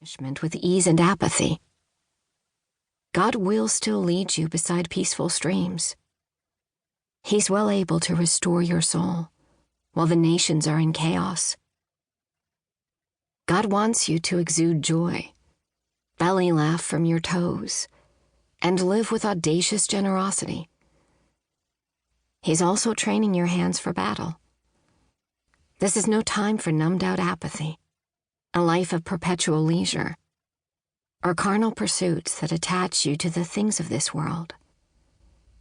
punishment with ease and apathy. God will still lead you beside peaceful streams. He's well able to restore your soul while the nations are in chaos. God wants you to exude joy, belly laugh from your toes, and live with audacious generosity. He's also training your hands for battle. This is no time for numbed-out apathy, a life of perpetual leisure, or carnal pursuits that attach you to the things of this world.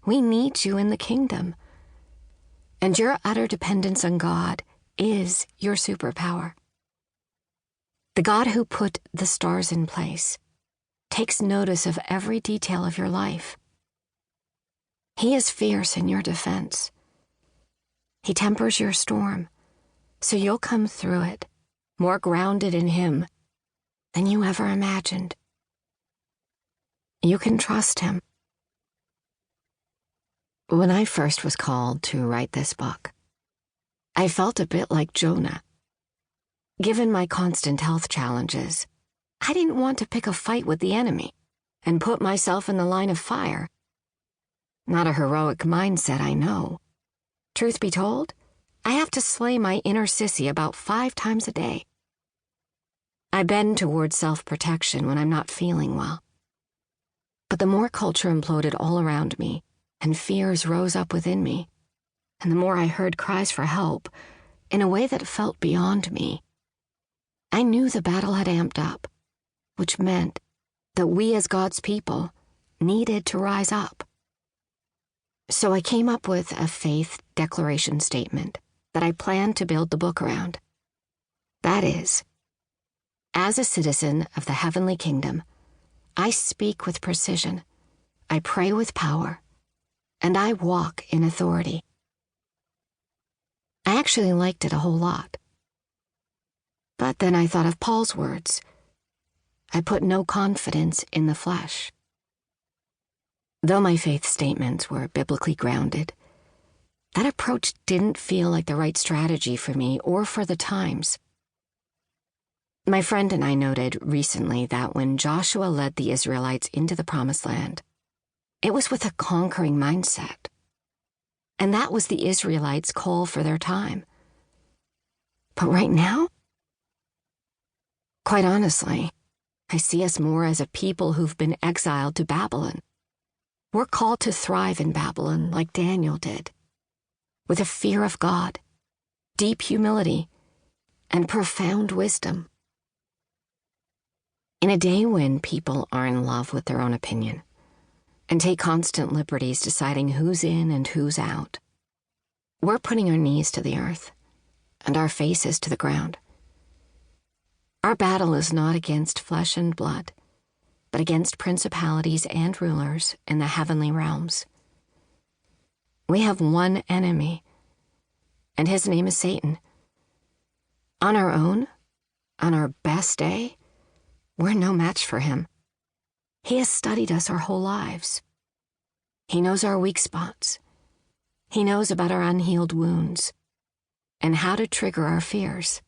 We need you in the kingdom, and your utter dependence on God is your superpower. The God who put the stars in place takes notice of every detail of your life. He is fierce in your defense. He tempers your storm, so you'll come through it more grounded in Him than you ever imagined. You can trust Him. When I first was called to write this book, I felt a bit like Jonah. Given my constant health challenges, I didn't want to pick a fight with the enemy and put myself in the line of fire. Not a heroic mindset, I know. Truth be told, I have to slay my inner sissy about 5 times a day. I bend towards self-protection when I'm not feeling well. But the more culture imploded all around me and fears rose up within me, and the more I heard cries for help in a way that felt beyond me, I knew the battle had amped up, which meant that we as God's people needed to rise up. So I came up with a faith declaration statement that I planned to build the book around. That is, as a citizen of the heavenly kingdom, I speak with precision, I pray with power, and I walk in authority. I actually liked it a whole lot. But then I thought of Paul's words, I put no confidence in the flesh. Though my faith statements were biblically grounded, that approach didn't feel like the right strategy for me or for the times. My friend and I noted recently that when Joshua led the Israelites into the Promised Land, it was with a conquering mindset. And that was the Israelites' call for their time. But right now, quite honestly, I see us more as a people who've been exiled to Babylon. We're called to thrive in Babylon like Daniel did, with a fear of God, deep humility, and profound wisdom. In a day when people are in love with their own opinion and take constant liberties deciding who's in and who's out, we're putting our knees to the earth and our faces to the ground. Our battle is not against flesh and blood, but against principalities and rulers in the heavenly realms. We have one enemy, and his name is Satan. On our own, on our best day, we're no match for him. He has studied us our whole lives. He knows our weak spots. He knows about our unhealed wounds and how to trigger our fears.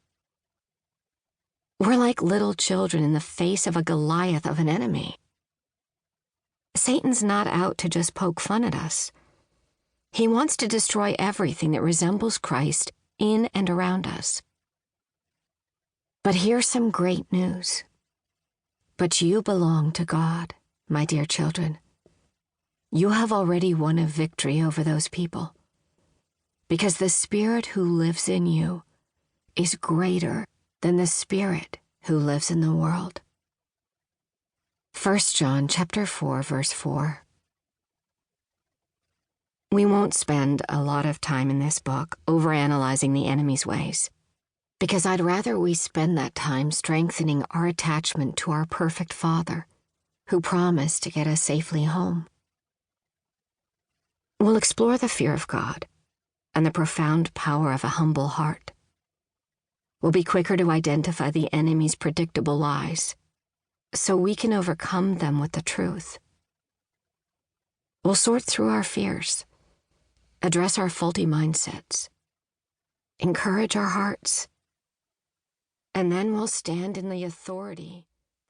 We're like little children in the face of a Goliath of an enemy. Satan's not out to just poke fun at us. He wants to destroy everything that resembles Christ in and around us. But here's some great news. But you belong to God, my dear children. You have already won a victory over those people, because the Spirit who lives in you is greater than the spirit who lives in the world. 1 John chapter 4, verse 4. We won't spend a lot of time in this book overanalyzing the enemy's ways, because I'd rather we spend that time strengthening our attachment to our perfect Father, who promised to get us safely home. We'll explore the fear of God and the profound power of a humble heart. We'll be quicker to identify the enemy's predictable lies, so we can overcome them with the truth. We'll sort through our fears, address our faulty mindsets, encourage our hearts, and then we'll stand in the authority